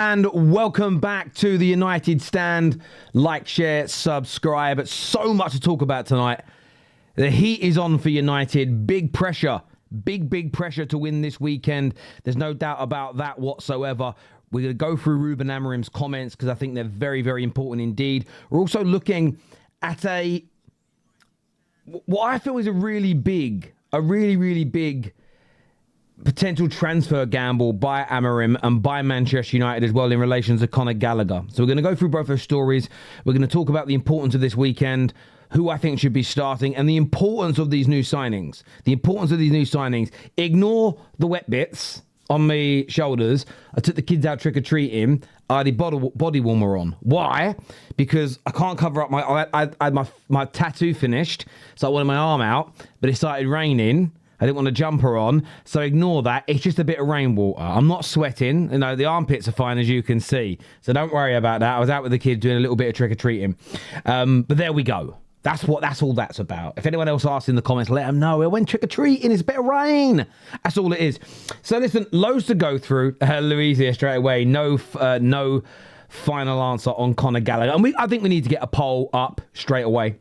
And welcome back to the United Stand. Like, share, subscribe. So much to talk about tonight. The heat is on for United. Big pressure. Big pressure to win this weekend. There's no doubt about that whatsoever. We're going to go through Ruben Amorim's comments because I think they're very important indeed. We're also looking at what I feel is a really big potential transfer gamble by Amorim and by Manchester United as well in relation to Conor Gallagher. So we're going to go through both those stories. We're going to talk about the importance of this weekend, who I think should be starting, and the importance of these new signings. Ignore the wet bits on my shoulders. I took the kids out trick-or-treating. I had a body warmer on. Why? Because I can't cover up I had my tattoo finished, so I wanted my arm out, but it started raining. I didn't want a jumper on, so ignore that. It's just a bit of rainwater. I'm not sweating. You know, the armpits are fine, as you can see. So don't worry about that. I was out with the kids doing a little bit of trick-or-treating. But there we go. That's all that's about. If anyone else asks in the comments, let them know. We went trick-or-treating. It's a bit of rain. That's all it is. So listen, loads to go through. Louise here straight away. No final answer on Conor Gallagher. And I think we need to get a poll up straight away.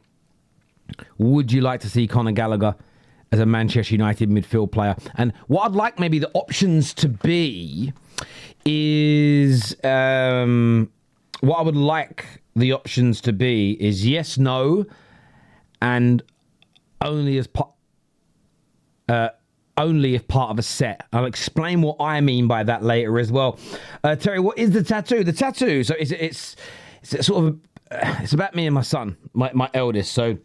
Would you like to see Conor Gallagher as a Manchester United midfield player? And what I'd like maybe the options to be is what I would like the options to be is yes, no, and only if part of a set. I'll explain what I mean by that later as well. Terry, what is the tattoo? The tattoo. So it's sort of it's about me and my son, my eldest. So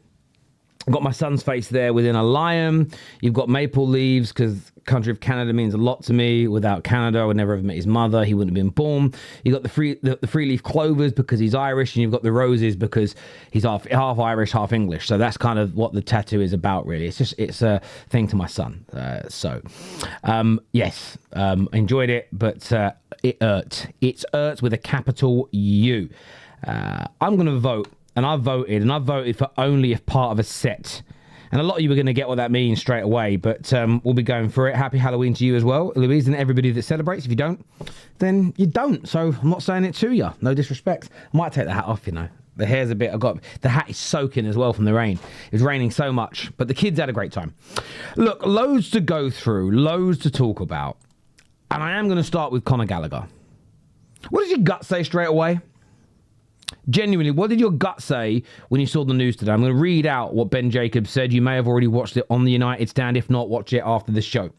I've got my son's face there within a lion. You've got maple leaves because country of Canada means a lot to me. Without Canada, I would never have met his mother. He wouldn't have been born. You've got the three leaf clovers because he's Irish, and you've got the roses because he's half Irish, half English. So that's kind of what the tattoo is about, really. It's a thing to my son. Yes, enjoyed it, but it hurt. It's hurt with a capital U. I'm going to vote. And I've voted for only if part of a set. And a lot of you are going to get what that means straight away, but we'll be going for it. Happy Halloween to you as well, Louise, and everybody that celebrates. If you don't, then you don't. So I'm not saying it to you. No disrespect. I might take the hat off, you know. The hair's a bit... the hat is soaking as well from the rain. It was raining so much, but the kids had a great time. Look, loads to go through, loads to talk about. And I am going to start with Conor Gallagher. What does your gut say straight away? Genuinely, what did your gut say when you saw the news today? I'm going to read out what Ben Jacobs said. You may have already watched it on the United Stand. If not, watch it after this show.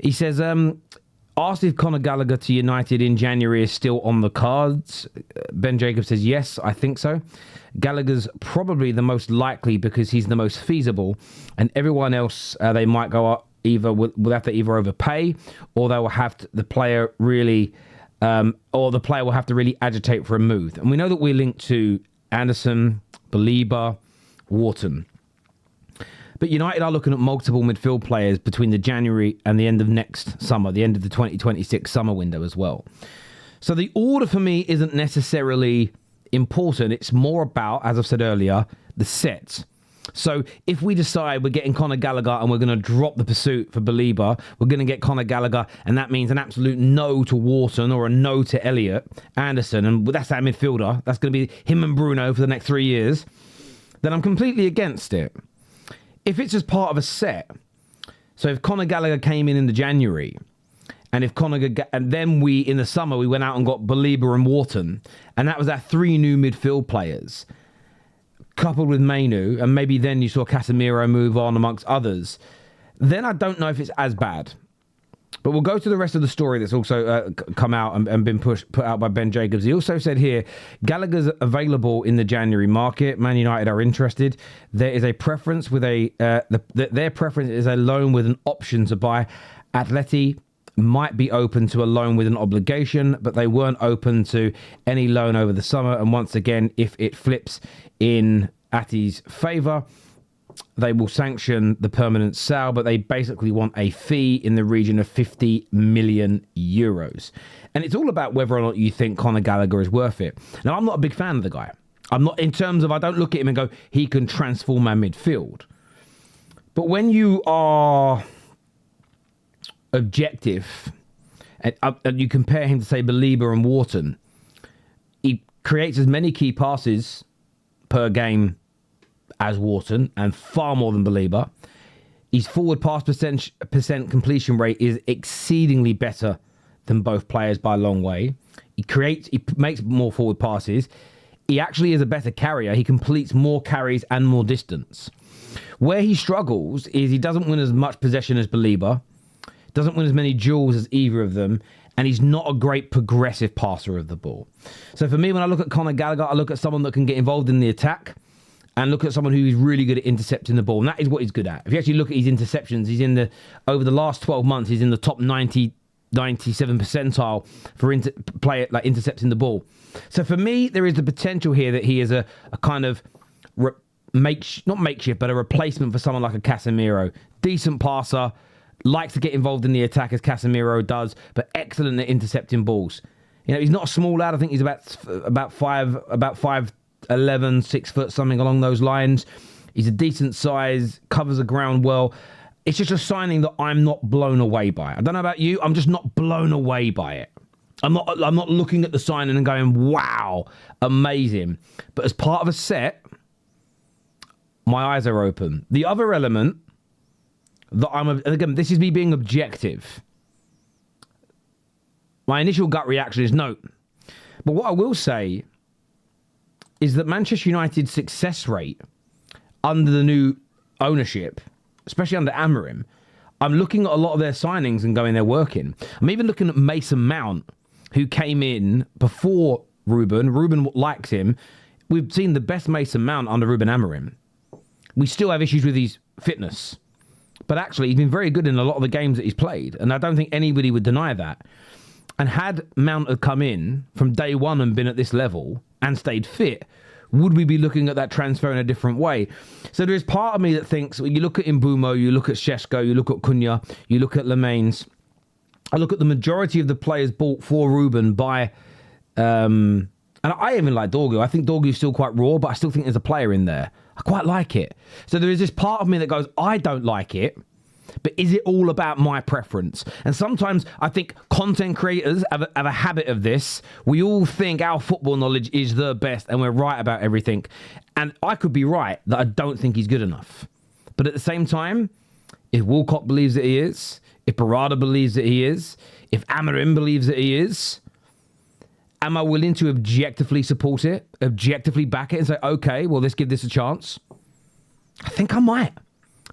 He says, asked if Conor Gallagher to United in January is still on the cards. Ben Jacobs says, yes, I think so. Gallagher's probably the most likely because he's the most feasible. And everyone else, they might go up will have to either overpay or they will have the player really... or the player will have to really agitate for a move. And we know that we're linked to Anderson, Belieber, Wharton. But United are looking at multiple midfield players between the January and the end of next summer, the end of the 2026 summer window as well. So the order for me isn't necessarily important. It's more about, as I've said earlier, the set. So if we decide we're getting Conor Gallagher and we're going to drop the pursuit for Belieber, we're going to get Conor Gallagher, and that means an absolute no to Wharton or a no to Elliott, Anderson, and that's our midfielder. That's going to be him and Bruno for the next 3 years. Then I'm completely against it. If it's just part of a set, so if Conor Gallagher came in the January, and then we in the summer we went out and got Belieber and Wharton, and that was our 3 new midfield players, coupled with Mainu, and maybe then you saw Casemiro move on amongst others, then I don't know if it's as bad. But we'll go to the rest of the story that's also come out and been put out by Ben Jacobs. He also said here, Gallagher's available in the January market. Man United are interested. There is a preference with their preference is a loan with an option to buy. Atleti might be open to a loan with an obligation, but they weren't open to any loan over the summer. And once again, if it flips in Ati's favour, they will sanction the permanent sale, but they basically want a fee in the region of 50 million euros. And it's all about whether or not you think Conor Gallagher is worth it. Now, I'm not a big fan of the guy. I'm not, in terms of, I don't look at him and go, he can transform our midfield. But when you are objective and you compare him to, say, Belieber and Wharton, he creates as many key passes per game as Wharton and far more than Belieber. His forward pass percent completion rate is exceedingly better than both players by a long way. He makes more forward passes. He actually is a better carrier. He completes more carries and more distance. Where he struggles is he doesn't win as much possession as Belieber, doesn't win as many duels as either of them, and he's not a great progressive passer of the ball. So for me, when I look at Conor Gallagher, I look at someone that can get involved in the attack and look at someone who is really good at intercepting the ball. And that is what he's good at. If you actually look at his interceptions, over the last 12 months, he's in the top 97 percentile for intercepting the ball. So for me, there is the potential here that he is a kind of not makeshift, but a replacement for someone like a Casemiro. Decent passer, likes to get involved in the attack as Casemiro does, but excellent at intercepting balls. You know, he's not a small lad. I think he's about 5'11", 6 foot, something along those lines. He's a decent size, covers the ground well. It's just a signing that I'm not blown away by. I don't know about you. I'm just not blown away by it. I'm not looking at the signing and going, wow, amazing. But as part of a set, my eyes are open. The other element that again, this is me being objective. My initial gut reaction is no. But what I will say is that Manchester United's success rate under the new ownership, especially under Amorim, I'm looking at a lot of their signings and going, they're working. I'm even looking at Mason Mount, who came in before Ruben. Ruben likes him. We've seen the best Mason Mount under Ruben Amorim. We still have issues with his fitness. But actually, he's been very good in a lot of the games that he's played. And I don't think anybody would deny that. And had Mount have come in from day one and been at this level and stayed fit, would we be looking at that transfer in a different way? So there is part of me that thinks, when you look at Mbeumo, you look at Šeško, you look at Cunha, you look at Lemaines, I look at the majority of the players bought for Ruben by... and I even like Dorgu. I think Dorgu's still quite raw, but I still think there's a player in there. I quite like it. So there is this part of me that goes, I don't like it, but is it all about my preference? And sometimes I think content creators have a habit of this. We all think our football knowledge is the best and we're right about everything. And I could be right that I don't think he's good enough. But at the same time, if Walcott believes that he is, if Barada believes that he is, if Amorim believes that he is, am I willing to objectively support it, objectively back it and say, okay, well, let's give this a chance? I think I might.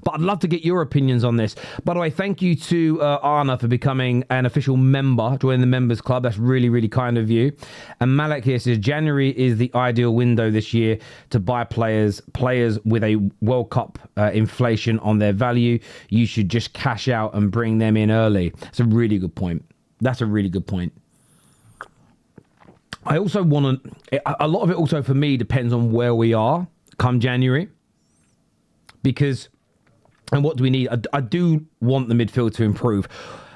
But I'd love to get your opinions on this. By the way, thank you to Arna for becoming an official member, joining the members club. That's really, really kind of you. And Malek here says, January is the ideal window this year to buy players with a World Cup inflation on their value. You should just cash out and bring them in early. That's a really good point. That's a really good point. I also want to... A lot of it also for me depends on where we are come January. Because... And what do we need? I do want the midfield to improve.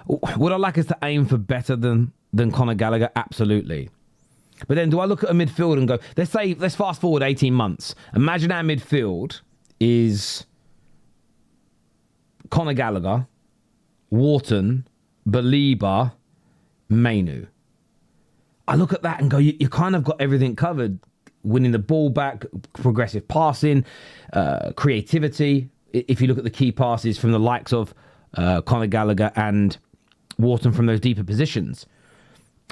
Would I like us to aim for better than Conor Gallagher? Absolutely. But then do I look at a midfield and go, let's fast forward 18 months. Imagine our midfield is Conor Gallagher, Wharton, Belieber, Mainu. I look at that and go, you kind of got everything covered. Winning the ball back, progressive passing, creativity. If you look at the key passes from the likes of Conor Gallagher and Wharton from those deeper positions,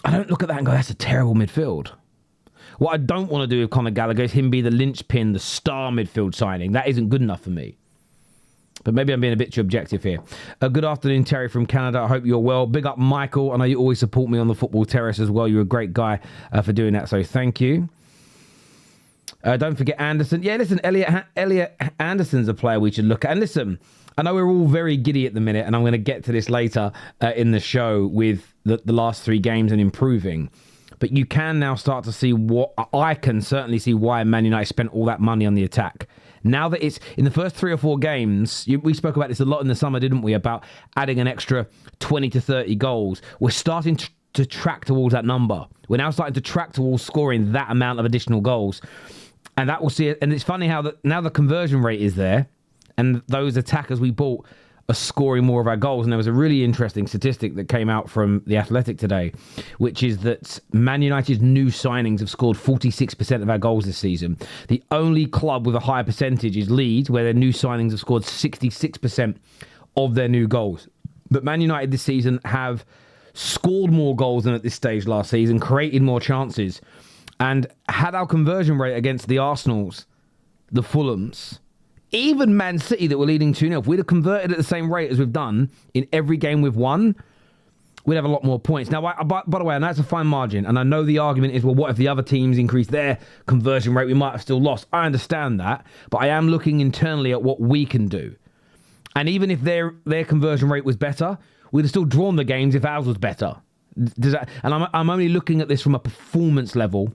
I don't look at that and go, that's a terrible midfield. What I don't want to do with Conor Gallagher is him be the linchpin, the star midfield signing. That isn't good enough for me. But maybe I'm being a bit too objective here. Good afternoon, Terry from Canada. I hope you're well. Big up, Michael. I know you always support me on the Football Terrace as well. You're a great guy for doing that, so thank you. Don't forget Anderson. Yeah, listen, Elliot Anderson's a player we should look at. And listen, I know we're all very giddy at the minute, and I'm going to get to this later in the show with the last 3 games and improving. But you can now start to see what... I can certainly see why Man United spent all that money on the attack. Now that it's... In the first 3 or 4 games, we spoke about this a lot in the summer, didn't we? About adding an extra 20 to 30 goals. We're starting to track towards that number. We're now starting to track towards scoring that amount of additional goals. And that will see it. And it's funny how now the conversion rate is there, and those attackers we bought are scoring more of our goals. And there was a really interesting statistic that came out from The Athletic today, which is that Man United's new signings have scored 46% of our goals this season. The only club with a higher percentage is Leeds, where their new signings have scored 66% of their new goals. But Man United this season have scored more goals than at this stage last season, created more chances, and had our conversion rate against the Arsenals, the Fulhams, even Man City that were leading 2-0. If we'd have converted at the same rate as we've done in every game we've won, we'd have a lot more points. Now, by the way, I know it's a fine margin, and I know the argument is, well, what if the other teams increase their conversion rate? We might have still lost. I understand that, but I am looking internally at what we can do. And even if their conversion rate was better, we'd have still drawn the games if ours was better. And I'm only looking at this from a performance level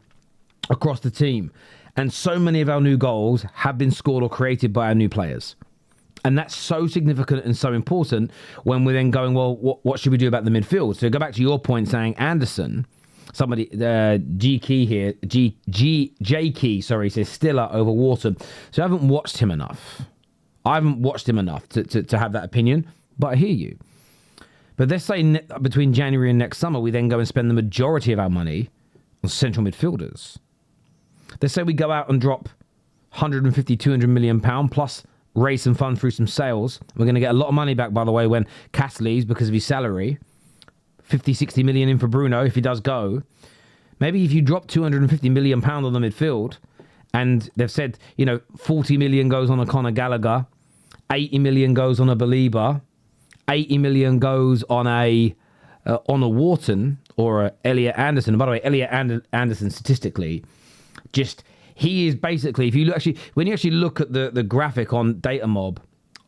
across the team. And so many of our new goals have been scored or created by our new players. And that's so significant and so important when we're then going, well, what should we do about the midfield? So go back to your point saying Anderson, somebody, J Key, says Stiller over Wharton. So I haven't watched him enough. I haven't watched him enough to have that opinion, but I hear you. But let's say between January and next summer, we then go and spend the majority of our money on central midfielders. Let's say we go out and drop 150, 200 million pound plus raise some funds through some sales. We're going to get a lot of money back, by the way, when Cass leaves because of his salary. 50, 60 million in for Bruno if he does go. Maybe if you drop 250 million pound on the midfield, and they've said, 40 million goes on a Conor Gallagher, 80 million goes on a Belieber, 80 million goes on a Wharton or a Elliot Anderson. And by the way, Elliot Anderson statistically, he is basically, when you actually look at the graphic on Datamob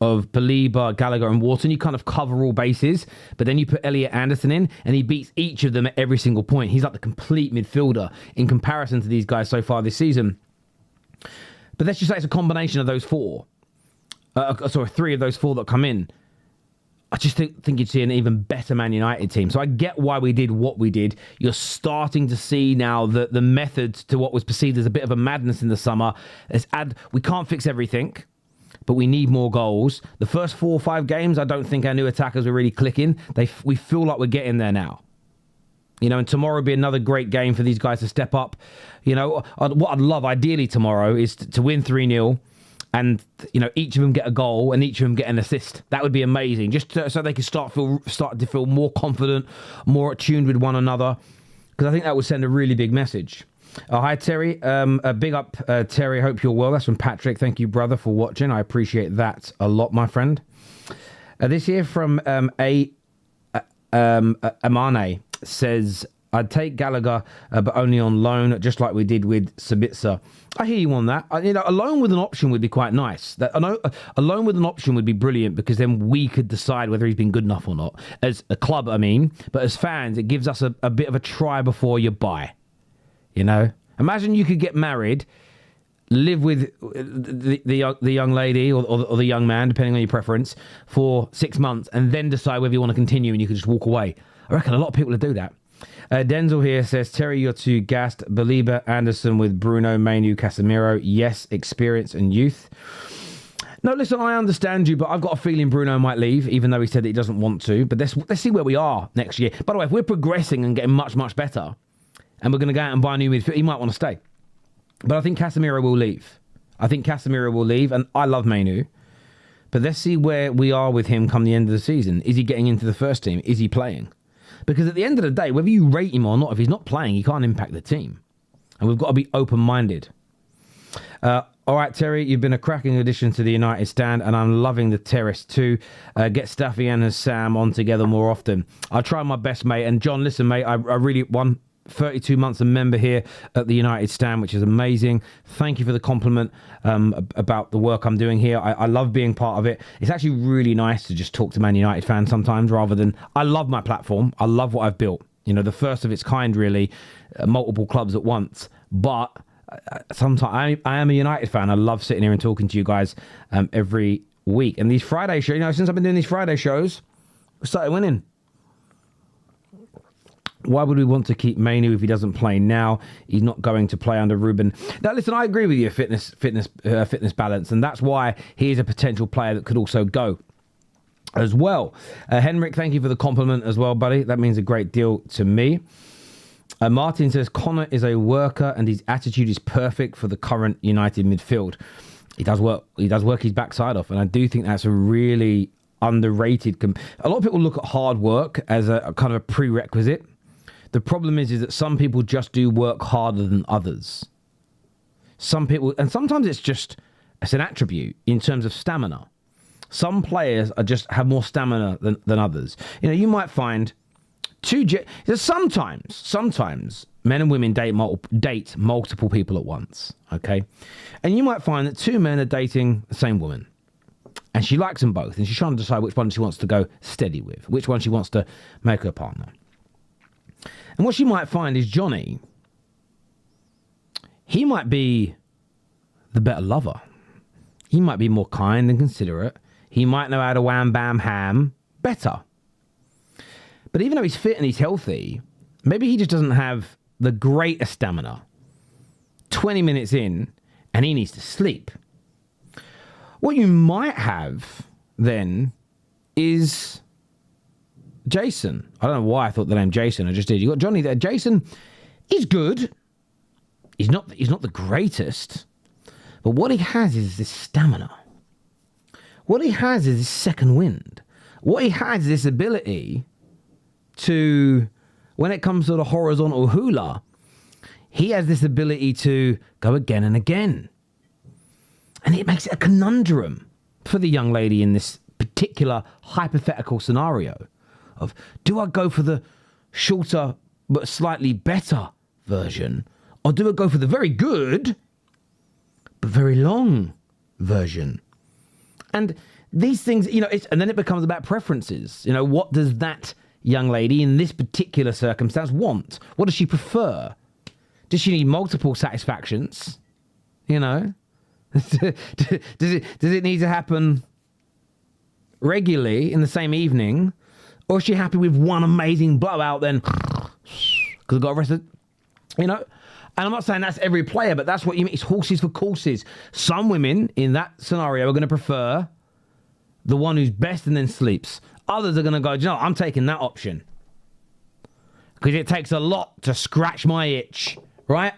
of Belieber, Gallagher and Wharton, you kind of cover all bases, but then you put Elliot Anderson in and he beats each of them at every single point. He's like the complete midfielder in comparison to these guys so far this season. But let's just say it's a combination of those three of those four that come in. I just think you'd see an even better Man United team. So I get why we did what we did. You're starting to see now that the methods to what was perceived as a bit of a madness in the summer. We can't fix everything, but we need more goals. The first 4 or 5 games, I don't think our new attackers were really clicking. We feel like we're getting there now. And tomorrow will be another great game for these guys to step up. What I'd love ideally tomorrow is to win 3-0. And, each of them get a goal and each of them get an assist. That would be amazing. Just so they can start to feel more confident, more attuned with one another. Because I think that would send a really big message. Hi, Terry. A big up, Terry. Hope you're well. That's from Patrick. Thank you, brother, for watching. I appreciate that a lot, my friend. This here from Amane says, I'd take Gallagher, but only on loan, just like we did with Sabitzer. I hear you on that. A loan with an option would be quite nice. A loan with an option would be brilliant because then we could decide whether he's been good enough or not. As a club, but as fans, it gives us a bit of a try before you buy. Imagine you could get married, live with the young lady or the young man, depending on your preference, for 6 months, and then decide whether you want to continue and you can just walk away. I reckon a lot of people would do that. Denzel here says, Terry, you're too gassed. Belieber, Anderson with Bruno, Mainu, Casemiro. Yes, experience and youth. No, listen, I understand you, but I've got a feeling Bruno might leave, even though he said that he doesn't want to. But let's see where we are next year. By the way, if we're progressing and getting much, much better, and we're going to go out and buy a new midfield, he might want to stay. But I think Casemiro will leave. And I love Mainu. But let's see where we are with him come the end of the season. Is he getting into the first team? Is he playing? Because at the end of the day, whether you rate him or not, if he's not playing, he can't impact the team. And we've got to be open-minded. All right, Terry, you've been a cracking addition to the United stand, and I'm loving the terrace too. Get Staffy and Sam on together more often. I'll try my best, mate. And John, listen, mate, I really won 32 months a member here at the United stand, which is amazing. Thank you for the compliment about the work I'm doing here. I love being part of it. It's actually really nice to just talk to Man United fans sometimes rather than... I love my platform. I love what I've built. The first of its kind, really. Multiple clubs at once. But sometimes I am a United fan. I love sitting here and talking to you guys every week. And these Friday shows, since I've been doing these Friday shows, we started winning. Why would we want to keep Mainu if he doesn't play now? He's not going to play under Ruben. Now, listen, I agree with you, fitness balance, and that's why he is a potential player that could also go. as well. Henrik, thank you for the compliment as well, buddy. That means a great deal to me. Martin says, Conor is a worker and his attitude is perfect for the current United midfield. He does work his backside off, and I do think that's a really underrated. A lot of people look at hard work as a kind of a prerequisite. The problem is that some people just do work harder than others. Some people, and sometimes it's an attribute in terms of stamina. Some players have more stamina than others. You know, you might find sometimes men and women date multiple people at once, okay? And you might find that two men are dating the same woman, and she likes them both, and she's trying to decide which one she wants to go steady with, which one she wants to make her partner. And what she might find is Johnny, he might be the better lover. He might be more kind and considerate. He might know how to wham, bam, ham better. But even though he's fit and he's healthy, maybe he just doesn't have the greatest stamina. 20 minutes in, and he needs to sleep. What you might have then is Jason. I don't know why I thought the name Jason. I just did. You got Johnny there. Jason, he's good. He's not the greatest. But what he has is this stamina. What he has is this second wind. What he has is this ability to, when it comes to the horizontal hula, he has this ability to go again and again. And it makes it a conundrum for the young lady in this particular hypothetical scenario of, do I go for the shorter but slightly better version, or do I go for the very good but very long version? And these things, you know, and then it becomes about preferences. You know, what does that young lady in this particular circumstance want? What does she prefer? Does she need multiple satisfactions? You know, does it need to happen regularly in the same evening, or is she happy with one amazing blowout? Then because I got arrested, you know. And I'm not saying that's every player, but that's what you mean. It's horses for courses. Some women in that scenario are going to prefer the one who's best and then sleeps. Others are going to go, you know, I'm taking that option because it takes a lot to scratch my itch, right?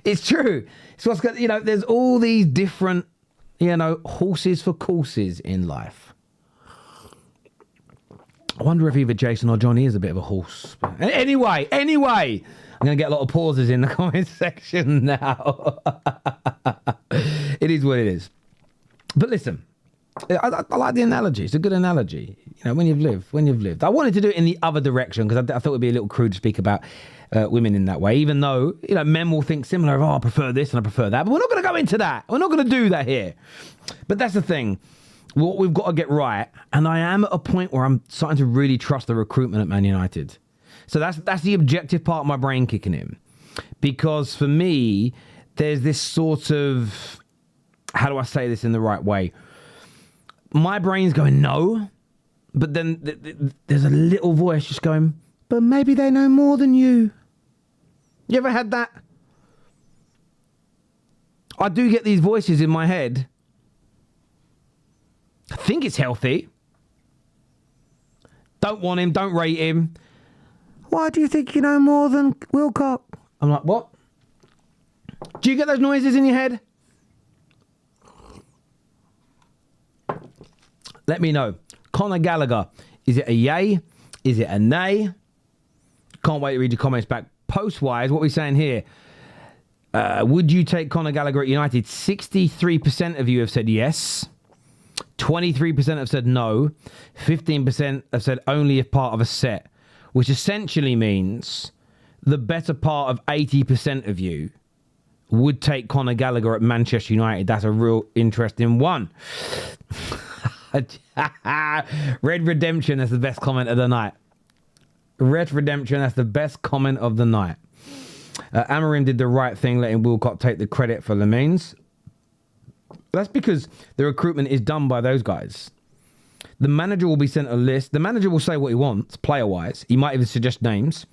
It's true. It's what's got, you know, there's all these different, you know, horses for courses in life. I wonder if either Jason or Johnny is a bit of a horse. Anyway, I'm going to get a lot of pauses in the comment section now. It is what it is. But listen, I like the analogy. It's a good analogy. You know, when you've lived. I wanted to do it in the other direction because I thought it would be a little crude to speak about women in that way, even though, you know, men will think similar of, I prefer this and I prefer that. But we're not going to go into that. We're not going to do that here. But that's the thing. What we've got to get right, and I am at a point where I'm starting to really trust the recruitment at Man United. So that's the objective part of my brain kicking in. Because for me, there's this sort of, how do I say this in the right way? My brain's going, no. But then there's a little voice just going, but maybe they know more than you. You ever had that? I do get these voices in my head. I think it's healthy. Don't want him, don't rate him. Why do you think you know more than Wilcock? I'm like, what? Do you get those noises in your head? Let me know. Conor Gallagher, is it a yay? Is it a nay? Can't wait to read your comments back. Post-wise, what are we saying here? Would you take Conor Gallagher at United? 63% of you have said yes. 23% have said no. 15% have said only if part of a set, which essentially means the better part of 80% of you would take Conor Gallagher at Manchester United. That's a real interesting one. Red Redemption, that's the best comment of the night. Red Redemption, that's the best comment of the night. Amorim did the right thing, letting Wilcock take the credit for Lamines. That's because the recruitment is done by those guys. The manager will be sent a list. The manager will say what he wants, player-wise. He might even suggest names.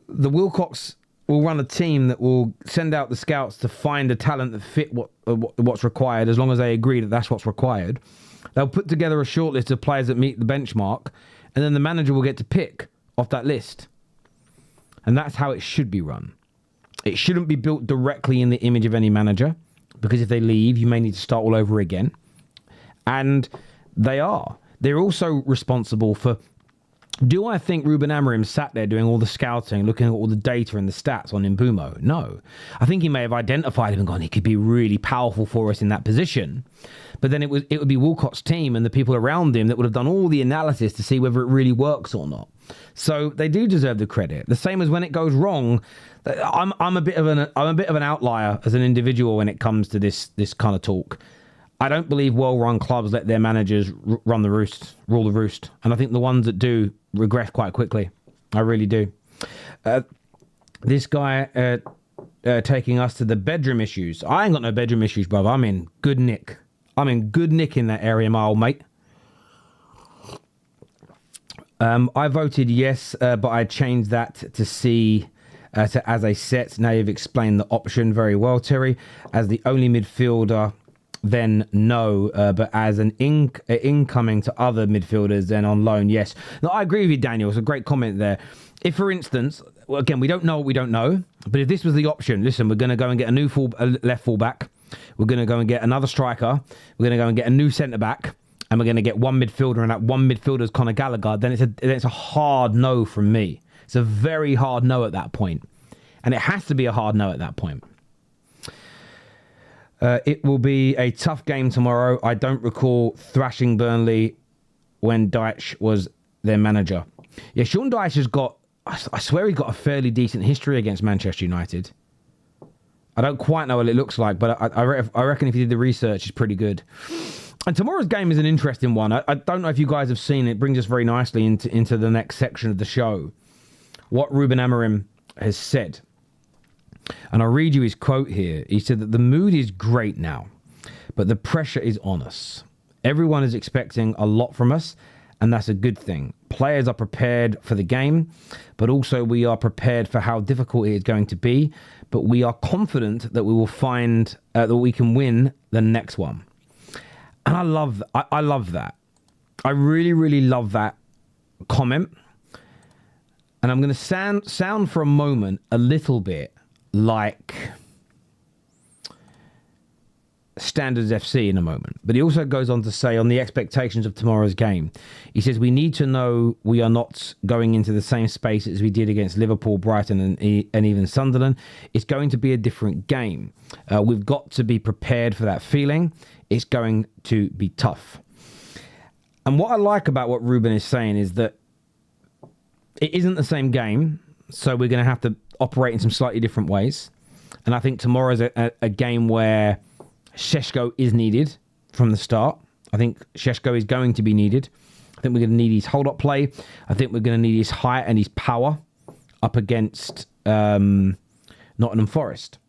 The Wilcocks will run a team that will send out the scouts to find a talent that fit what's required, as long as they agree that that's what's required. They'll put together a shortlist of players that meet the benchmark, and then the manager will get to pick off that list. And that's how it should be run. It shouldn't be built directly in the image of any manager, because if they leave, you may need to start all over again. And they are. They're also responsible for... Do I think Ruben Amorim sat there doing all the scouting, looking at all the data and the stats on Mbeumo? No. I think he may have identified him and gone, he could be really powerful for us in that position. But then it would be Walcott's team and the people around him that would have done all the analysis to see whether it really works or not. So they do deserve the credit. The same as when it goes wrong. I'm a bit of an outlier as an individual when it comes to this kind of talk. I don't believe well-run clubs let their managers rule the roost. And I think the ones that do regress quite quickly. I really do. This guy taking us to the bedroom issues. I ain't got no bedroom issues, brother. I'm in good nick. In that area, my old mate. I voted yes, but I changed that to C to as a set. Now you've explained the option very well, Terry. As the only midfielder... then no, but as an incoming to other midfielders, then on loan, yes. No, I agree with you, Daniel. It's a great comment there. If, for instance, well, again, we don't know what we don't know, but if this was the option, listen, we're going to go and get a new left full-back, we're going to go and get another striker, we're going to go and get a new centre-back, and we're going to get one midfielder, and that one midfielder is Conor Gallagher, then it's a hard no from me. It's a very hard no at that point. And it has to be a hard no at that point. It will be a tough game tomorrow. I don't recall thrashing Burnley when Dyche was their manager. Yeah, Sean Dyche has got... I swear he's got a fairly decent history against Manchester United. I don't quite know what it looks like, but I reckon if you did the research, it's pretty good. And tomorrow's game is an interesting one. I don't know if you guys have seen it. It brings us very nicely into the next section of the show. What Ruben Amorim has said. And I'll read you his quote here. He said that the mood is great now, but the pressure is on us. Everyone is expecting a lot from us, and that's a good thing. Players are prepared for the game, but also we are prepared for how difficult it is going to be. But we are confident that we will find that we can win the next one. And I love that. I really, really love that comment. And I'm going to sound for a moment a little bit like Standards FC in a moment. But he also goes on to say on the expectations of tomorrow's game, he says, we need to know we are not going into the same space as we did against Liverpool, Brighton and even Sunderland. It's going to be a different game. We've got to be prepared for that feeling. It's going to be tough. And what I like about what Ruben is saying is that it isn't the same game, so we're going to have to operate in some slightly different ways. And I think tomorrow's a game where Šeško is needed from the start. I think Šeško is going to be needed. I think we're going to need his hold-up play. I think we're going to need his height and his power up against Nottingham Forest.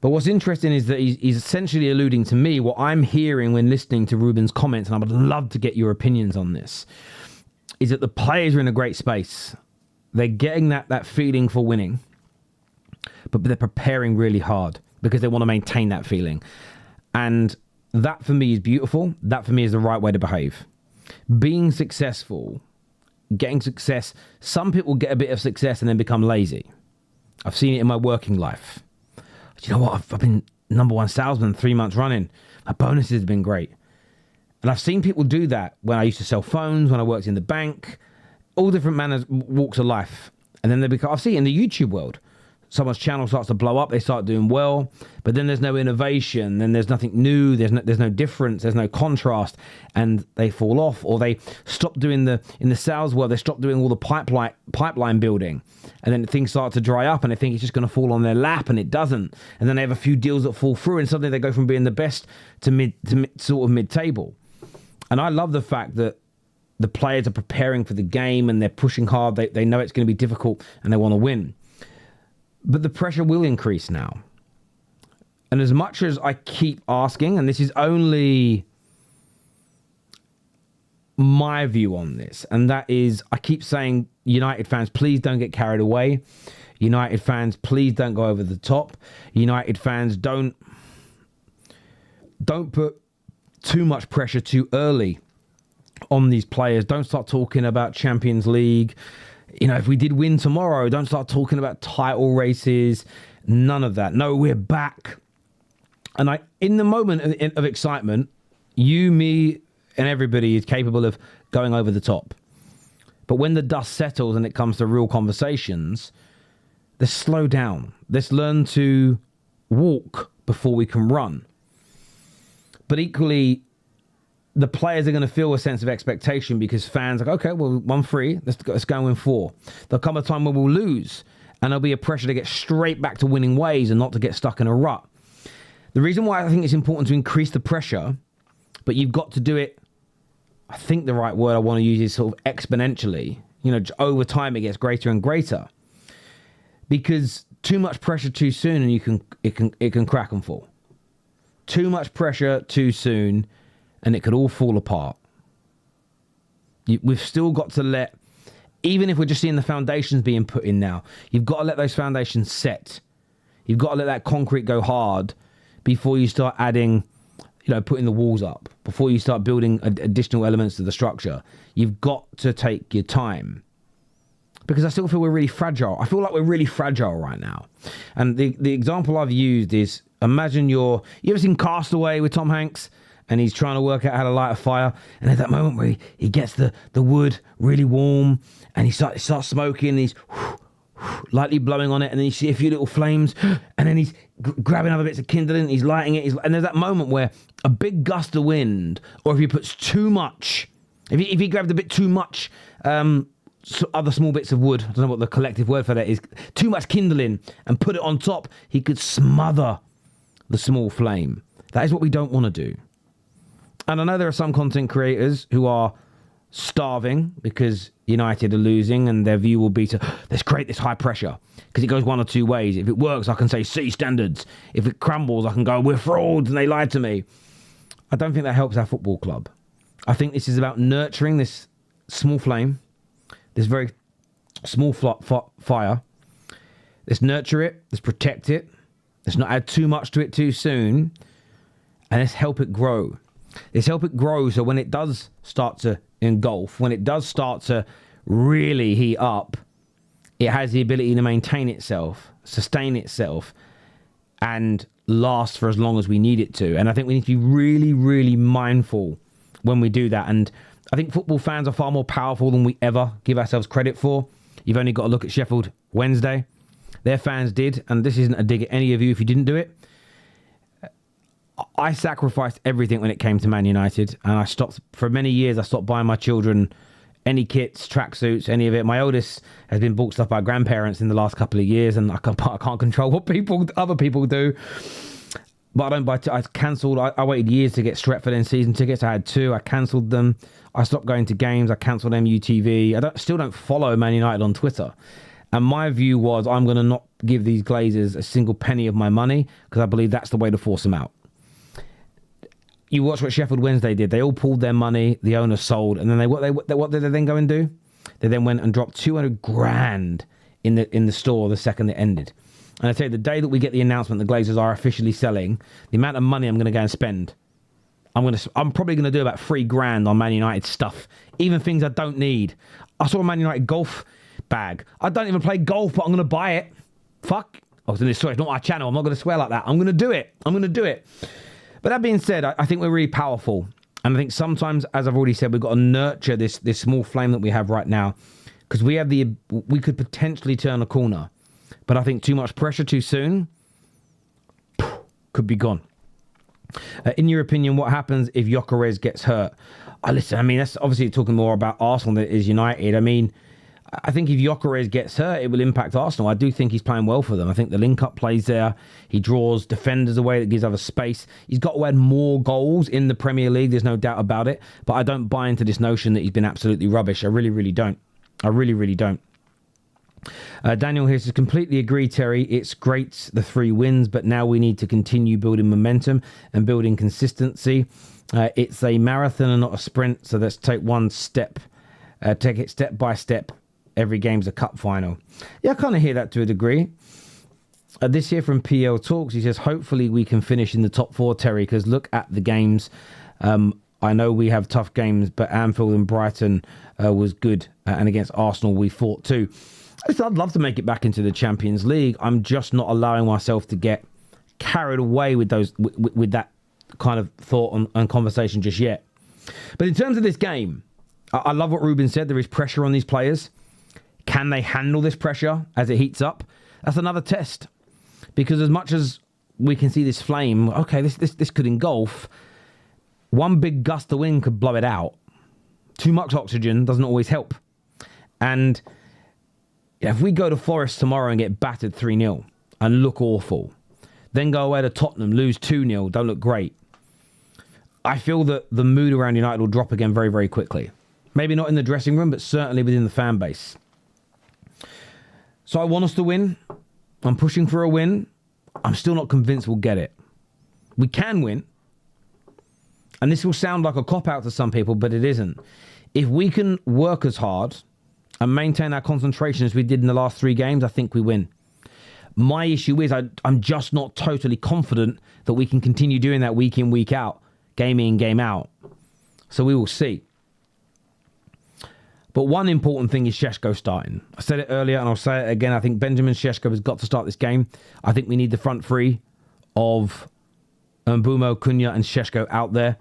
But what's interesting is that he's essentially alluding to me, what I'm hearing when listening to Ruben's comments, and I would love to get your opinions on this, is that the players are in a great space. They're getting that feeling for winning, but they're preparing really hard because they want to maintain that feeling. And that for me is beautiful. That for me is the right way to behave. Being successful, getting success. Some people get a bit of success and then become lazy. I've seen it in my working life. Do you know what? I've been number one salesman 3 months running. My bonuses have been great. And I've seen people do that when I used to sell phones, when I worked in the bank, all different manners, walks of life. And then they become, I've seen it in the YouTube world. Someone's channel starts to blow up, they start doing well, but then there's no innovation, then there's nothing new, there's no difference, there's no contrast, and they fall off, or they stop doing in the sales world, they stop doing all the pipeline building, and then things start to dry up, and they think it's just going to fall on their lap, and it doesn't, and then they have a few deals that fall through, and suddenly they go from being the best to mid-table. And I love the fact that the players are preparing for the game, and they're pushing hard, they know it's going to be difficult, and they want to win. But the pressure will increase now. And as much as I keep asking, and this is only my view on this, and that is, I keep saying, United fans, please don't get carried away. United fans, please don't go over the top. United fans, don't put too much pressure too early on these players. Don't start talking about Champions League. You know, if we did win tomorrow, don't start talking about title races. None of that. No, we're back. And in the moment of excitement, you, me, and everybody is capable of going over the top. But when the dust settles and it comes to real conversations, let's slow down. Let's learn to walk before we can run. But equally, the players are going to feel a sense of expectation because fans are like, okay, well, 1-3, let's go and win 4. There'll come a time when we'll lose, and there'll be a pressure to get straight back to winning ways and not to get stuck in a rut. The reason why I think it's important to increase the pressure, but you've got to do it, I think the right word I want to use is sort of exponentially. You know, over time it gets greater and greater. Because too much pressure too soon and it can crack and fall. Too much pressure too soon and it could all fall apart. We've still got to let, even if we're just seeing the foundations being put in now, you've got to let those foundations set. You've got to let that concrete go hard before you start adding, you know, putting the walls up, before you start building additional elements to the structure. You've got to take your time. Because I still feel we're really fragile. I feel like we're really fragile right now. And the example I've used is, imagine you ever seen Castaway with Tom Hanks? And he's trying to work out how to light a fire. And at that moment where he gets the wood really warm and he starts smoking and he's lightly blowing on it. And then you see a few little flames. And then he's grabbing other bits of kindling. He's lighting it. And there's that moment where a big gust of wind, or if he puts too much, if he grabbed a bit too much, other small bits of wood, I don't know what the collective word for that is, too much kindling and put it on top, he could smother the small flame. That is what we don't want to do. And I know there are some content creators who are starving because United are losing and their view will be to, let's create this high pressure because it goes one or two ways. If it works, I can say C standards. If it crumbles, I can go, we're frauds and they lied to me. I don't think that helps our football club. I think this is about nurturing this small flame, this very small fire. Let's nurture it. Let's protect it. Let's not add too much to it too soon. And let's help it grow. Let's help it grow so when it does start to engulf, when it does start to really heat up, it has the ability to maintain itself, sustain itself, and last for as long as we need it to. And I think we need to be really, really mindful when we do that. And I think football fans are far more powerful than we ever give ourselves credit for. You've only got to look at Sheffield Wednesday. Their fans did, and this isn't a dig at any of you if you didn't do it. I sacrificed everything when it came to Man United, and I stopped, for many years, I stopped buying my children any kits, tracksuits, any of it. My oldest has been bought stuff by grandparents in the last couple of years, and I can't control what other people do. But I don't buy. I cancelled. I waited years to get Stretford end season tickets. I had 2. I cancelled them. I stopped going to games. I cancelled MUTV. Still don't follow Man United on Twitter. And my view was, I'm going to not give these Glazers a single penny of my money because I believe that's the way to force them out. You watch what Sheffield Wednesday did. They all pulled their money. The owner sold, and then what did they then go and do? They then went and dropped 200 grand in the store the second it ended. And I tell you, the day that we get the announcement the Glazers are officially selling, the amount of money I'm going to go and spend, I'm probably going to do about $3,000 on Man United stuff, even things I don't need. I saw a Man United golf bag. I don't even play golf, but I'm going to buy it. Fuck. I was going to swear. It's not my channel. I'm not going to swear like that. I'm going to do it. But that being said, I think we're really powerful. And I think sometimes, as I've already said, we've got to nurture this small flame that we have right now, because we could potentially turn a corner. But I think too much pressure too soon could be gone. In your opinion, what happens if Gyökeres gets hurt? Listen, I mean, that's obviously talking more about Arsenal than it is United. I mean, I think if Gyökeres gets hurt, it will impact Arsenal. I do think he's playing well for them. I think the link-up plays there. He draws defenders away, that gives other space. He's got to add more goals in the Premier League. There's no doubt about it. But I don't buy into this notion that he's been absolutely rubbish. I really, really don't. I really, really don't. Daniel here says, completely agree, Terry. It's great, the 3 wins, but now we need to continue building momentum and building consistency. It's a marathon and not a sprint, so let's take one step. Take it step by step. Every game's a cup final. Yeah, I kind of hear that to a degree. This year from PL Talks, he says, hopefully we can finish in the top 4, Terry, because look at the games I know we have tough games, but Anfield and Brighton was good. And against Arsenal, we fought too. Listen, I'd love to make it back into the Champions League. I'm just not allowing myself to get carried away with with that kind of thought and conversation just yet. But in terms of this game, I love what Ruben said. There is pressure on these players. Can they handle this pressure as it heats up? That's another test. Because as much as we can see this flame, okay, this could engulf. One big gust of wind could blow it out. Too much oxygen doesn't always help. And if we go to Forest tomorrow and get battered 3-0 and look awful, then go away to Tottenham, lose 2-0, don't look great, I feel that the mood around United will drop again very, very quickly. Maybe not in the dressing room, but certainly within the fan base. So I want us to win. I'm pushing for a win. I'm still not convinced we'll get it. We can win. And this will sound like a cop-out to some people, but it isn't. If we can work as hard and maintain our concentration as we did in the last 3 games, I think we win. My issue is I'm just not totally confident that we can continue doing that week in, week out, game in, game out. So we will see. But one important thing is Šeško starting. I said it earlier and I'll say it again. I think Benjamin Šeško has got to start this game. I think we need the front three of Mbeumo, Cunha and Šeško out there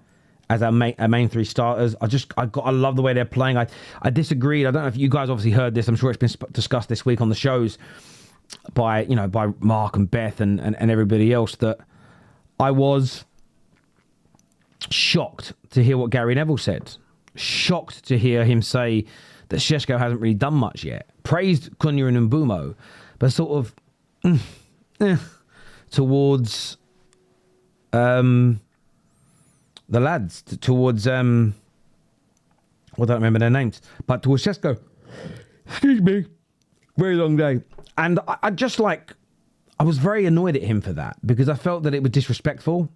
as our main 3 starters. I love the way they're playing. I disagreed. I don't know if you guys obviously heard this. I'm sure it's been discussed this week on the shows by Mark and Beth and everybody else, that I was shocked to hear what Gary Neville said. Shocked to hear him say that Šeško hasn't really done much yet. Praised Cunha and Mbeumo, but sort of towards the lads, towards I don't remember their names, but towards Šeško. Excuse me. Very long day. And I was very annoyed at him for that, because I felt that it was disrespectful.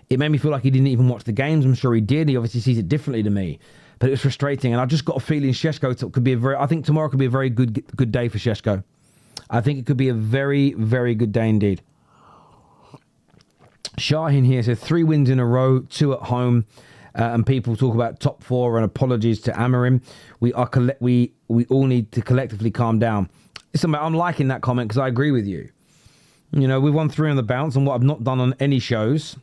It made me feel like he didn't even watch the games. I'm sure he did. He obviously sees it differently to me. But it was frustrating. And I just got a feeling Šeško could be I think tomorrow could be a very good day for Šeško. I think it could be a very, very good day indeed. Shahin here says 3 wins in a row, 2 at home. And people talk about top 4 and apologies to Amorim. We all need to collectively calm down. Listen, I'm liking that comment because I agree with you. You know, we've won 3 on the bounce, and what I've not done on any shows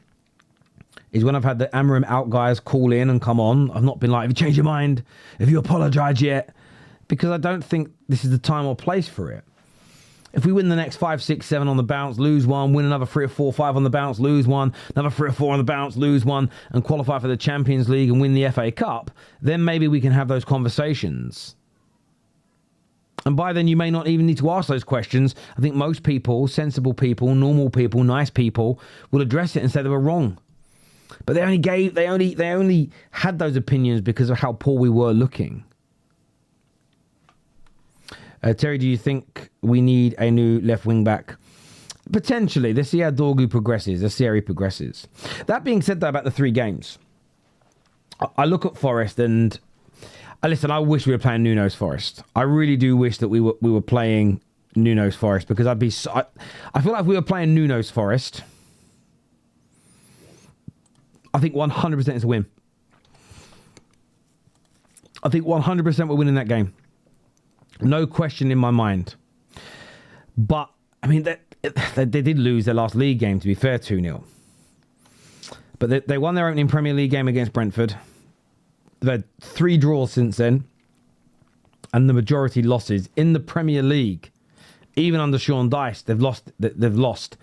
is when I've had the Amorim out guys call in and come on, I've not been like, have you changed your mind? Have you apologised yet? Because I don't think this is the time or place for it. If we win the next 5, 6, 7 on the bounce, lose 1, win another 3 or 4, 5 on the bounce, lose 1, another 3 or 4 on the bounce, lose 1, and qualify for the Champions League and win the FA Cup, then maybe we can have those conversations. And by then you may not even need to ask those questions. I think most people, sensible people, normal people, nice people, will address it and say they were wrong. But they only had those opinions because of how poor we were looking. Terry, do you think we need a new left wing back? Potentially. Let's see how Dorgu progresses. Let's see how he progresses. That being said, though, about the 3 games, I look at Forest and listen. I wish we were playing Nuno's Forest. I really do wish that we were playing Nuno's Forest, because I feel like if we were playing Nuno's Forest, I think 100% it's a win. I think 100% we're winning that game. No question in my mind. But, I mean, they did lose their last league game, to be fair, 2-0. But they won their opening Premier League game against Brentford. They've had 3 draws since then. And the majority losses in the Premier League. Even under Sean Dyche, they've lost.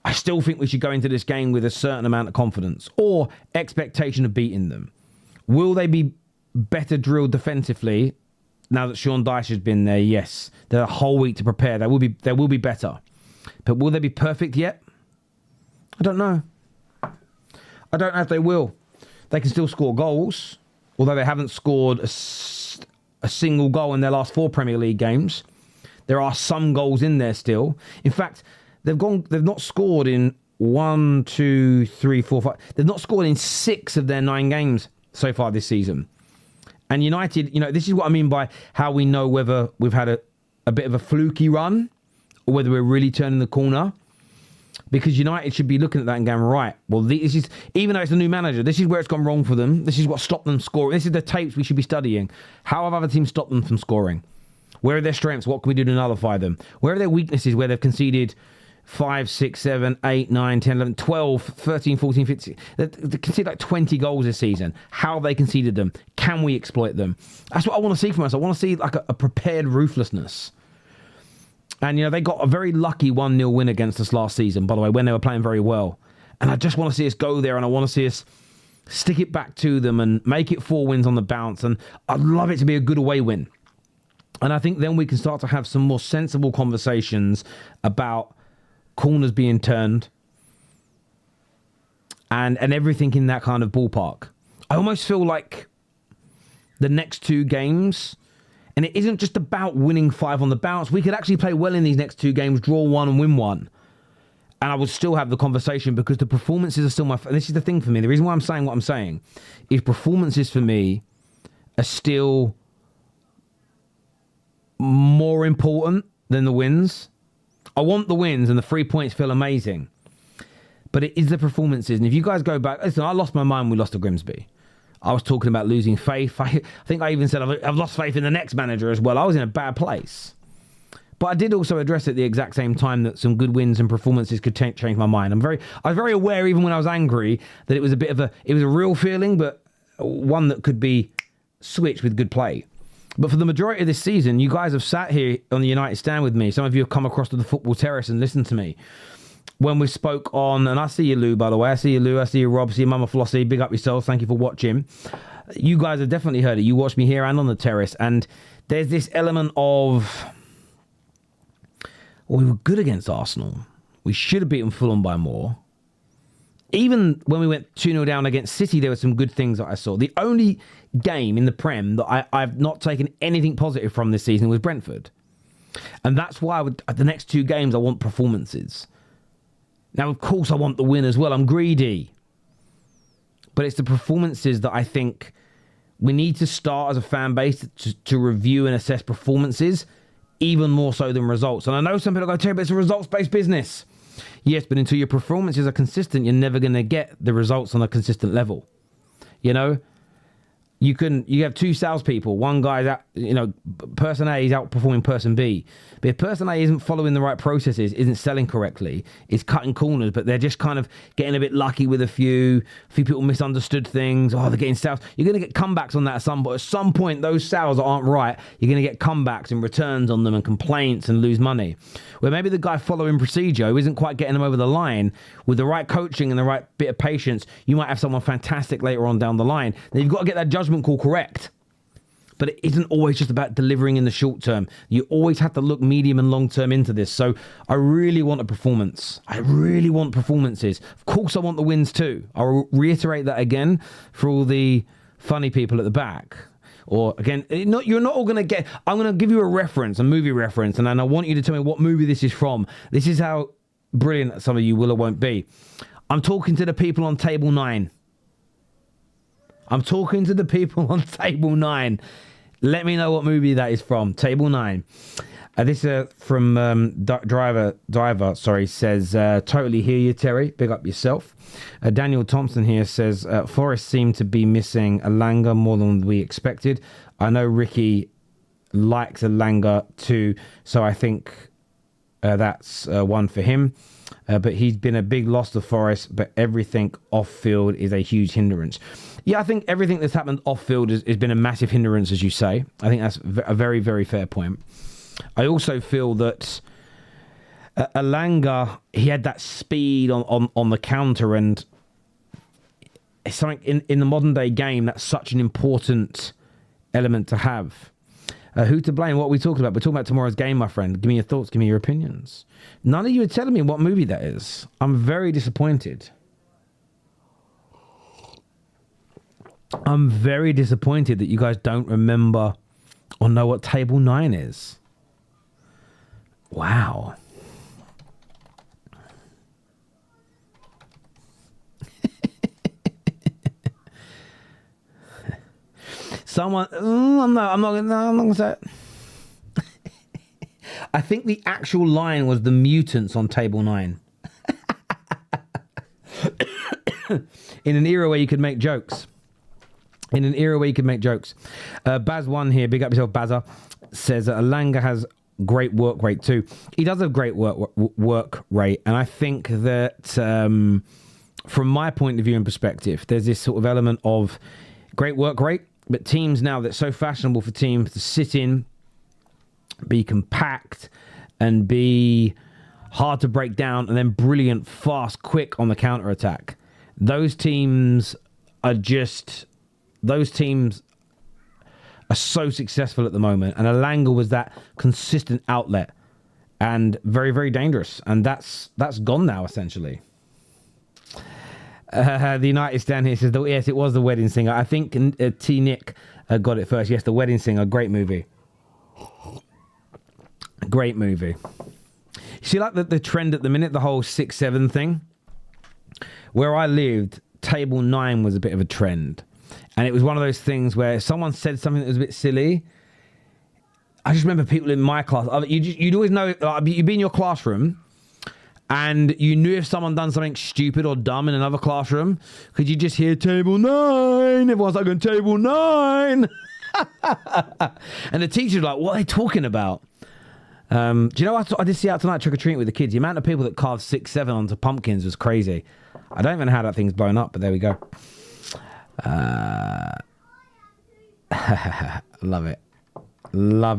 I still think we should go into this game with a certain amount of confidence or expectation of beating them. Will they be better drilled defensively now that Sean Dyche has been there? Yes. They're a whole week to prepare. They will be better. But will they be perfect yet? I don't know. I don't know if they will. They can still score goals, although they haven't scored a single goal in their last 4 Premier League games. There are some goals in there still. In fact, they've not scored in 1, 2, 3, 4, 5. They've not scored in 6 of their 9 games so far this season. And United, this is what I mean by how we know whether we've had a bit of a fluky run or whether we're really turning the corner. Because United should be looking at that and going, right, well, this is, even though it's a new manager, this is where it's gone wrong for them. This is what stopped them scoring. This is the tapes we should be studying. How have other teams stopped them from scoring? Where are their strengths? What can we do to nullify them? Where are their weaknesses where they've conceded 5, 6, 7, 8, 9, 10, 11, 12, 13, 14, 15. They conceded like 20 goals this season. How have they conceded them? Can we exploit them? That's what I want to see from us. I want to see like a prepared ruthlessness. And, they got a very lucky 1-0 win against us last season, by the way, when they were playing very well. And I just want to see us go there, and I want to see us stick it back to them and make it 4 wins on the bounce. And I'd love it to be a good away win. And I think then we can start to have some more sensible conversations about corners being turned and everything in that kind of ballpark. I almost feel like the next 2 games... And it isn't just about winning 5 on the bounce. We could actually play well in these next 2 games, draw 1 and win 1. And I would still have the conversation because the performances are still and this is the thing for me. The reason why I'm saying what I'm saying is performances for me are still more important than the wins. I want the wins and the 3 points feel amazing. But it is the performances. And if you guys go back, listen, I lost my mind when we lost to Grimsby. I was talking about losing faith. I think I even said I've lost faith in the next manager as well. I was in a bad place. But I did also address at the exact same time that some good wins and performances could change my mind. I was very aware, even when I was angry, that it was a real feeling, but one that could be switched with good play. But for the majority of this season, you guys have sat here on the United Stand with me. Some of you have come across to the football terrace and listened to me. When we spoke on, and I see you, Lou, by the way. I see you, Lou. I see you, Rob. I see you, Mama Flossie. Big up yourselves. Thank you for watching. You guys have definitely heard it. You watched me here and on the terrace. And there's this element of, well, we were good against Arsenal. We should have beaten Fulham by more. Even when we went 2-0 down against City, there were some good things that I saw. The only game in the Prem that I've not taken anything positive from this season was Brentford. And that's why the next 2 games, I want performances. Now, of course, I want the win as well. I'm greedy. But it's the performances that I think we need to start as a fan base to review and assess performances even more so than results. And I know some people go, Terry, but it's a results-based business. Yes, but until your performances are consistent, you're never going to get the results on a consistent level. You have 2 salespeople. One guy's out, person A is outperforming person B. But if person A isn't following the right processes, isn't selling correctly, is cutting corners, but they're just kind of getting a bit lucky with a few people misunderstood things. Oh, they're getting sales. You're going to get comebacks on that at some point, those sales aren't right. You're going to get comebacks and returns on them and complaints and lose money. Where maybe the guy following procedure who isn't quite getting them over the line, with the right coaching and the right bit of patience, you might have someone fantastic later on down the line. Then you've got to get that judgment call correct. But it isn't always just about delivering in the short term. You always have to look medium and long term into this. So I really want a performance. I really want performances. Of course, I want the wins too. I'll reiterate that again for all the funny people at the back. Or again, you're not all going to get... I'm going to give you a reference, a movie reference, and then I want you to tell me what movie this is from. This is how brilliant some of you will or won't be. I'm talking to the people on Table 9. I'm talking to the people on Table 9. Let me know what movie that is from. Table 9. This from Driver, says, totally hear you, Terry. Big up yourself. Daniel Thompson here says, Forest seem to be missing Elanga more than we expected. I know Ricky likes Elanga too, so I think that's one for him. But he's been a big loss to Forest, but everything off-field is a huge hindrance. Yeah, I think everything that's happened off-field has been a massive hindrance, as you say. I think that's a very, very fair point. I also feel that Elanga, he had that speed on the counter, and it's something in the modern-day game that's such an important element to have. Who to blame? What are we talking about? We're talking about tomorrow's game, my friend. Give me your thoughts. Give me your opinions. None of you are telling me what movie that is. I'm very disappointed. I'm very disappointed that you guys don't remember or know what Table 9 is. Wow. Someone, I'm not gonna say it. I think the actual line was the mutants on Table 9. in an era where you could make jokes. Baz One here, big up yourself, Bazza, says that Alanga has great work rate too. He does have great work rate, and I think that from my point of view and perspective, there's this sort of element of great work rate, but teams now, that's so fashionable for teams to sit in, be compact, and be hard to break down, and then brilliant, fast, quick on the counter-attack. Those teams are so successful at the moment, and Alanga was that consistent outlet and very, very dangerous, and that's gone now, essentially. The United stand here says, yes, it was The Wedding Singer. I think T. Nick got it first. Yes, The Wedding Singer, great movie. Great movie. You see, like the trend at the minute, the whole 6-7 thing? Where I lived, table 9 was a bit of a trend. And it was one of those things where if someone said something that was a bit silly, I just remember people in my class, you'd always know, you'd be in your classroom, and you knew if someone done something stupid or dumb in another classroom, because you just hear table 9. Everyone's like, on table 9. And the teacher's like, what are they talking about? Do you know what I did see out tonight trick-or-treating with the kids? The amount of people that carved 6-7 onto pumpkins was crazy. I don't even know how that thing's blown up, but there we go. Love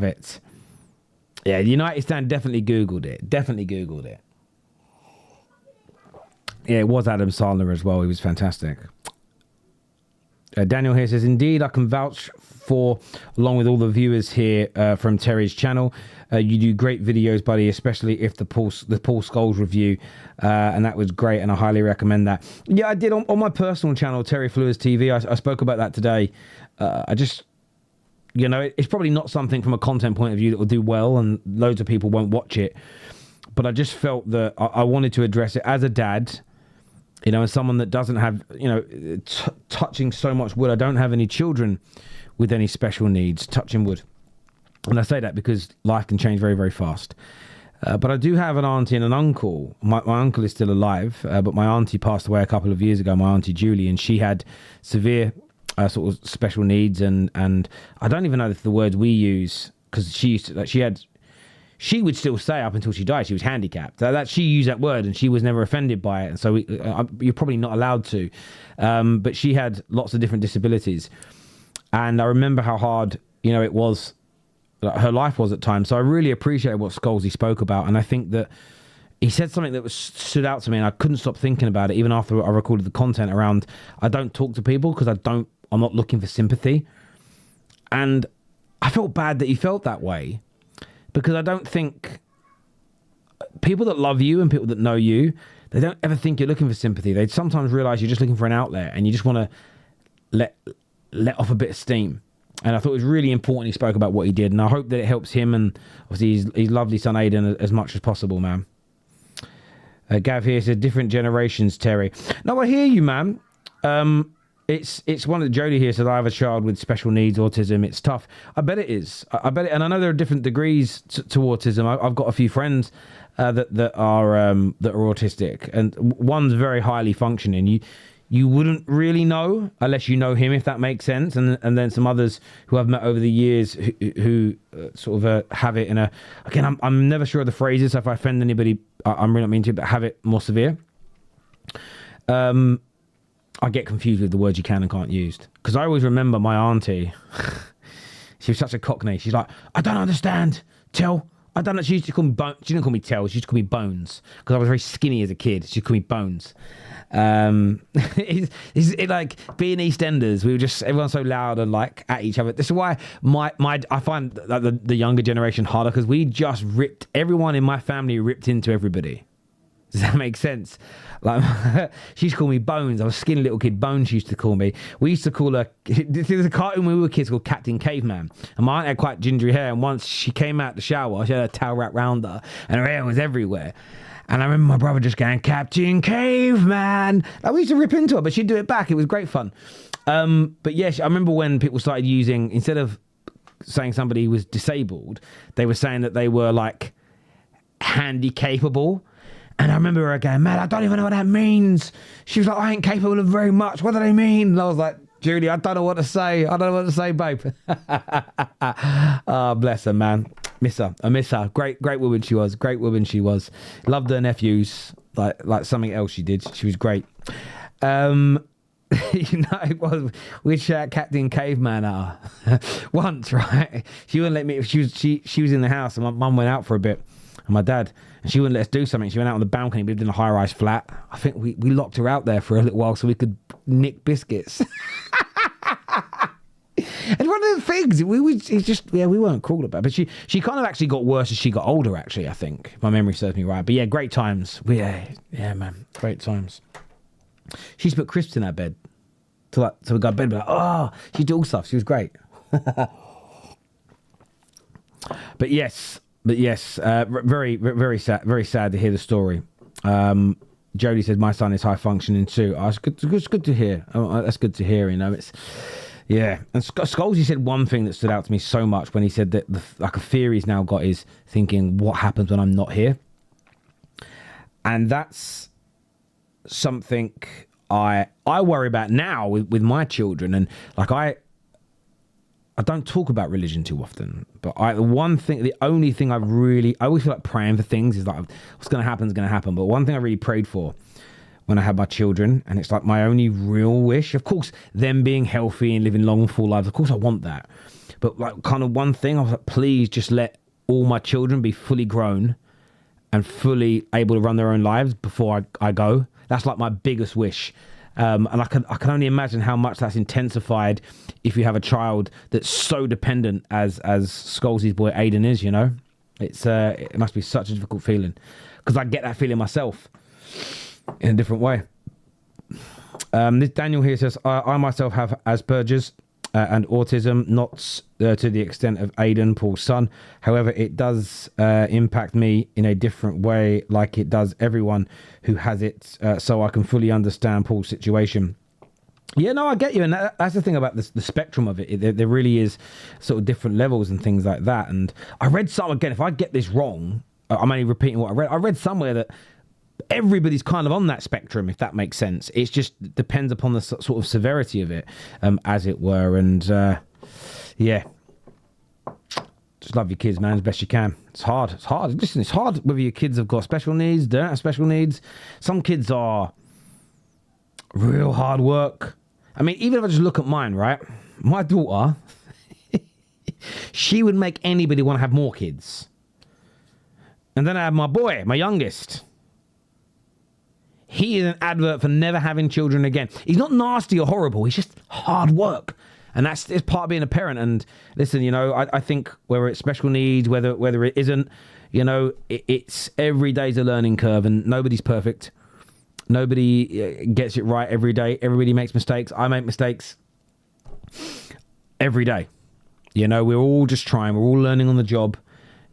it. Yeah, the United stand definitely Googled it. Yeah, it was Adam Sandler as well. He was fantastic. Daniel here says, indeed, I can vouch for, along with all the viewers here from Terry's channel. You do great videos, buddy, especially if the Paul Scholes review, and that was great, and I highly recommend that. Yeah, I did on my personal channel, Terry Flewers TV. I spoke about that today. I just, it's probably not something from a content point of view that will do well, and loads of people won't watch it. But I just felt that I wanted to address it as a dad. And someone that doesn't have, touching so much wood. I don't have any children with any special needs, touching wood. And I say that because life can change very, very fast. But I do have an auntie and an uncle. My uncle is still alive, but my auntie passed away a couple of years ago, my auntie Julie, and she had severe sort of special needs. And I don't even know if the words we use, because she would still say up until she died she was handicapped. That she used that word and she was never offended by it. And so you're probably not allowed to. But she had lots of different disabilities. And I remember how hard, it was, her life was at times. So I really appreciate what Scholes spoke about. And I think that he said something that stood out to me, and I couldn't stop thinking about it even after I recorded the content around, I don't talk to people because I'm not looking for sympathy. And I felt bad that he felt that way. Because I don't think people that love you and people that know you, they don't ever think you're looking for sympathy. They sometimes realize you're just looking for an outlet and you just want to let off a bit of steam. And I thought it was really important he spoke about what he did. And I hope that it helps him and obviously his lovely son Aidan as much as possible, man. Gav here said, different generations, Terry. No, I hear you, man. It's one of Jody here said, I have a child with special needs, autism. It's tough. I bet it is. I bet it. And I know there are different degrees to autism. I've got a few friends that are autistic, and one's very highly functioning. You wouldn't really know unless you know him, if that makes sense. And then some others who I've met over the years who sort of have it in a, again, I'm never sure of the phrases. So if I offend anybody, I'm really not mean to, but have it more severe. I get confused with the words you can and can't use. Because I always remember my auntie. She was such a cockney. She's like, I don't understand. Tell. I don't know. She used to call me Bones. She didn't call me Tell. She used to call me Bones. Because I was very skinny as a kid. She used to call me Bones. It's like being EastEnders. We were just, everyone's so loud and like at each other. This is why I find that the younger generation harder. Because we just ripped, everyone in my family ripped into everybody. Does that make sense? Like, she used to call me Bones. I was a skinny little kid. Bones, she used to call me. We used to call her, there's a cartoon when we were kids called Captain Caveman. And my aunt had quite gingery hair. And once she came out the shower, she had a towel wrapped round her. And her hair was everywhere. And I remember my brother just going, Captain Caveman. Like, we used to rip into her, but she'd do it back. It was great fun. But yeah, I remember when people started using, instead of saying somebody was disabled, they were saying that they were like handy capable. And I remember her going, man, I don't even know what that means. She was like, I ain't capable of very much. What do they mean? And I was like, Julie, I don't know what to say. I don't know what to say, babe. Oh, bless her, man. Miss her. I miss her. Great woman she was. Great woman she was. Loved her nephews like something else she did. She was great. It was we'd shout Captain Caveman at her once, right? She wouldn't let me. She was in the house, and my mum went out for a bit, and my dad, and she wouldn't let us do something. She went out on the balcony. We lived in a high-rise flat. I think we locked her out there for a little while so we could nick biscuits. And one of the things we weren't cruel about it, but she kind of actually got worse as she got older. Actually, I think if my memory serves me right. But yeah, great times. Yeah, man, great times. She used to put crisps in our bed. So we got to bed, like, oh, she'd do all stuff. She was great. But yes, very, very sad to hear the story. Jody says, my son is high functioning too. Oh, it's good to hear. Oh, that's good to hear, you know. It's, yeah. And Scholes, he said one thing that stood out to me so much when he said that like a fear he's now got is thinking, what happens when I'm not here? And that's something I worry about now with my children. And like I don't talk about religion too often, but the only thing I always feel like praying for things is like, what's going to happen is going to happen. But one thing I really prayed for when I had my children, and it's like my only real wish, of course, them being healthy and living long, full lives, of course I want that. But like kind of one thing, I was like, please just let all my children be fully grown and fully able to run their own lives before I go. That's like my biggest wish. And I can only imagine how much that's intensified if you have a child that's so dependent as Scholes' boy Aiden is, you know. It must be such a difficult feeling, because I get that feeling myself in a different way. This Daniel here says, I myself have Asperger's and autism, not to the extent of Aiden, Paul's son. However, it does impact me in a different way, like it does everyone who has it. So I can fully understand Paul's situation. Yeah, no, I get you. And that's the thing about the spectrum of it. There really is sort of different levels and things like that. And I read something, again, if I get this wrong, I'm only repeating what I read. I read somewhere that everybody's kind of on that spectrum, if that makes sense. It just depends upon the sort of severity of it, as it were. And yeah, just love your kids, man, as best you can. It's hard. Listen, it's hard whether your kids have got special needs, don't have special needs. Some kids are real hard work. I mean, even if I just look at mine, right? My daughter, she would make anybody want to have more kids. And then I have my boy, my youngest. He is an advert for never having children again. He's not nasty or horrible. He's just hard work. And it's part of being a parent. And listen, you know, I think whether it's special needs, whether it isn't, you know, it's every day's a learning curve, and nobody's perfect. Nobody gets it right every day. Everybody makes mistakes. I make mistakes every day. You know, we're all just trying. We're all learning on the job.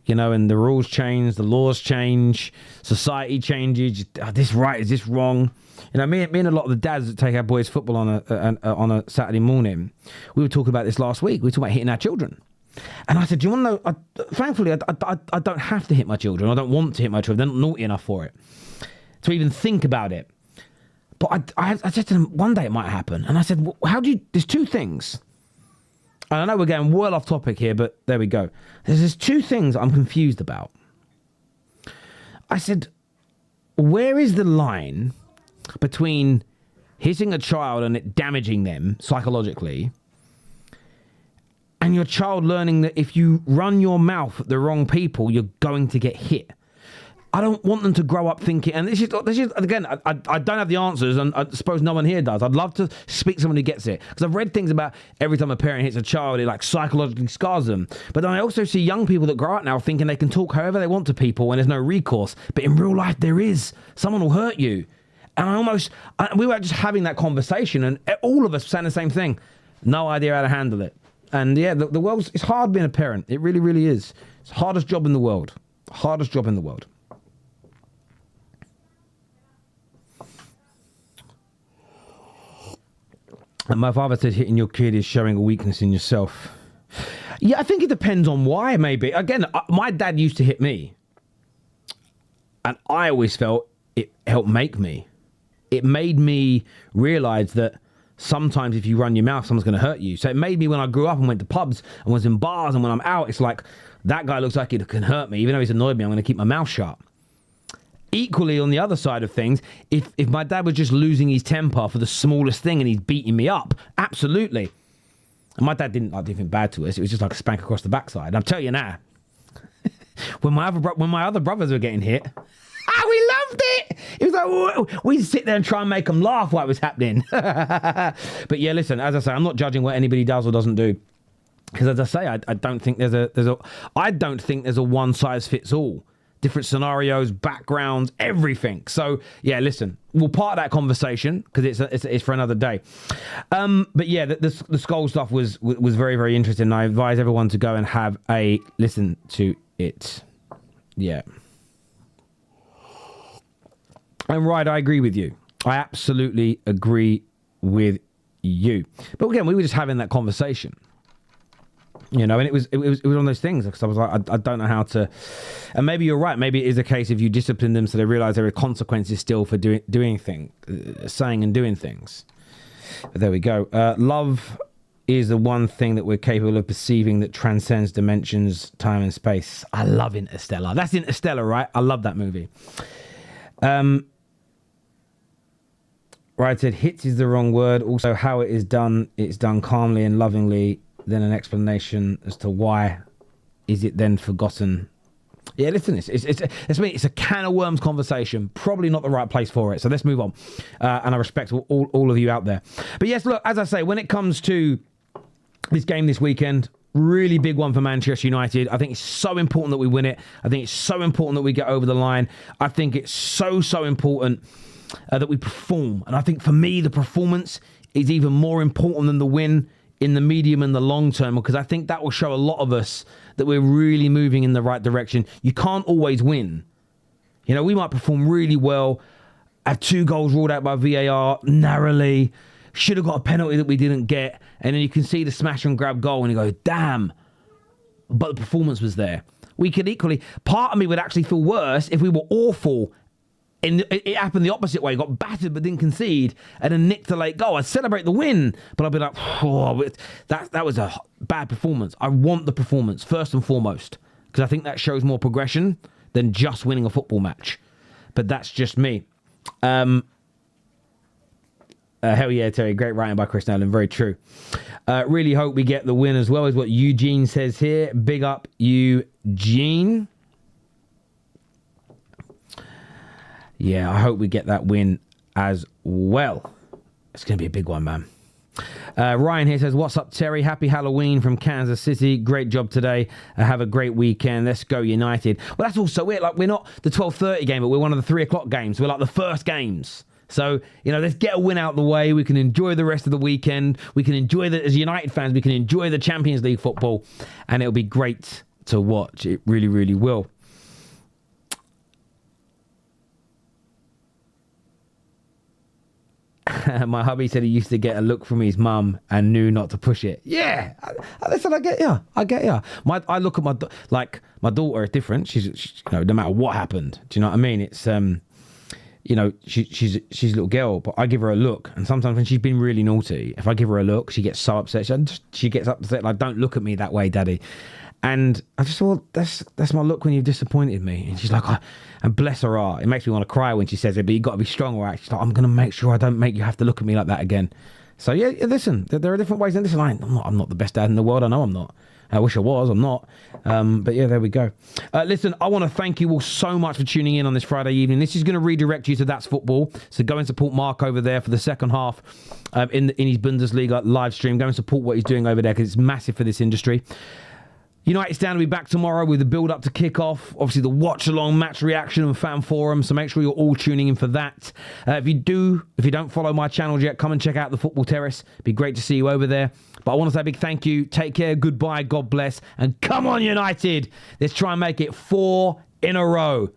You know, and the rules change, the laws change, society changes. This right, is this wrong? You know, me and a lot of the dads that take our boys football on a Saturday morning, we were talking about this last week. We were talking about hitting our children. And I said, do you want to know, thankfully, I don't have to hit my children. I don't want to hit my children. They're not naughty enough for it, to even think about it. But I said to them, one day it might happen. And I said, well, there's two things. And I know we're getting well off topic here, but there we go. There's two things I'm confused about. I said, where is the line between hitting a child and it damaging them psychologically, and your child learning that if you run your mouth at the wrong people, you're going to get hit? I don't want them to grow up thinking, and this is again, I don't have the answers, and I suppose no one here does. I'd love to speak to someone who gets it, because I've read things about every time a parent hits a child, it like psychologically scars them. But then I also see young people that grow up now thinking they can talk however they want to people and there's no recourse. But in real life, there is. Someone will hurt you. And we were just having that conversation, and all of us saying the same thing. No idea how to handle it. And yeah, the world's, it's hard being a parent. It really, really is. It's the hardest job in the world. Hardest job in the world. And my father said hitting your kid is showing a weakness in yourself. Yeah, I think it depends on why, maybe. Again, my dad used to hit me. And I always felt it helped make me. It made me realise that sometimes if you run your mouth, someone's going to hurt you. So it made me, when I grew up and went to pubs and was in bars, and when I'm out, it's like, that guy looks like he can hurt me. Even though he's annoyed me, I'm going to keep my mouth shut. Equally, on the other side of things, if my dad was just losing his temper for the smallest thing and he's beating me up, absolutely. And my dad didn't like do anything bad to us. It was just like a spank across the backside. And I'll tell you now, when my other brothers were getting hit, we loved it. It was like, we'd sit there and try and make them laugh while it was happening. But yeah, listen, as I say, I'm not judging what anybody does or doesn't do. Because as I say, I don't think there's a one size fits all. Different scenarios, backgrounds, everything. So yeah, listen, we'll part of that conversation because it's for another day. But yeah, the Scholes stuff was very, very interesting. And I advise everyone to go and have a listen to it. Yeah. And right, I agree with you. I absolutely agree with you. But again, we were just having that conversation. You know, and it was one of those things, because I was like, I don't know how to, and maybe you're right. Maybe it is a case if you discipline them so they realize there are consequences still for doing things, saying and doing things. But there we go. Love is the one thing that we're capable of perceiving that transcends dimensions, time and space. I love Interstellar. That's Interstellar, right? I love that movie. Right, I said hits is the wrong word. Also, how it is done, it's done calmly and lovingly. Then an explanation as to why is it then forgotten. Yeah, listen, it's a can of worms conversation. Probably not the right place for it. So let's move on. And I respect all of you out there. But yes, look, as I say, when it comes to this game this weekend, really big one for Manchester United. I think it's so important that we win it. I think it's so important that we get over the line. I think it's so important that we perform. And I think for me, the performance is even more important than the win in the medium and the long term, because I think that will show a lot of us that we're really moving in the right direction. You can't always win. You know, we might perform really well, have 2 goals ruled out by VAR narrowly, should have got a penalty that we didn't get, and then you can see the smash and grab goal and you go, damn, but the performance was there. We could equally, part of me would actually feel worse if we were awful. And it happened the opposite way. Got battered but didn't concede, and then nicked a late goal. I'd celebrate the win, but I'd be like, oh, that was a bad performance. I want the performance first and foremost, because I think that shows more progression than just winning a football match. But that's just me. Hell yeah, Terry. Great writing by Chris Nolan. Very true. Really hope we get the win as well, is what Eugene says here. Big up, Eugene. Yeah, I hope we get that win as well. It's going to be a big one, man. Ryan here says, what's up, Terry? Happy Halloween from Kansas City. Great job today. Have a great weekend. Let's go United. Well, that's also it. Like, we're not the 12:30 game, but we're one of the 3 o'clock games. We're like the first games. So, you know, let's get a win out of the way. We can enjoy the rest of the weekend. We can enjoy as United fans, we can enjoy the Champions League football. And it'll be great to watch. It really, really will. My hubby said he used to get a look from his mum and knew not to push it. Yeah, listen, I get ya. I look at my daughter is different. She's you know, no matter what happened. Do you know what I mean? It's you know, she's a little girl, but I give her a look, and sometimes when she's been really naughty, if I give her a look, she gets so upset. She gets upset, like, don't look at me that way, Daddy. And I just thought, that's my look when you've disappointed me. And she's like, and bless her heart, it makes me want to cry when she says it, but you've got to be strong, right? She's like, I'm going to make sure I don't make you have to look at me like that again. So yeah, listen, there are different ways. And listen, I'm not the best dad in the world. I know I'm not. I wish I was. I'm not. But yeah, there we go. Listen, I want to thank you all so much for tuning in on this Friday evening. This is going to redirect you to That's Football. So go and support Mark over there for the second half in his Bundesliga live stream. Go and support what he's doing over there, because it's massive for this industry. United Stand will be back tomorrow with the build-up to kick-off. Obviously, the watch-along, match reaction and fan forum. So make sure you're all tuning in for that. If you don't follow my channel yet, come and check out the Football Terrace. It'd be great to see you over there. But I want to say a big thank you. Take care. Goodbye. God bless. And come on, United. Let's try and make it 4 in a row.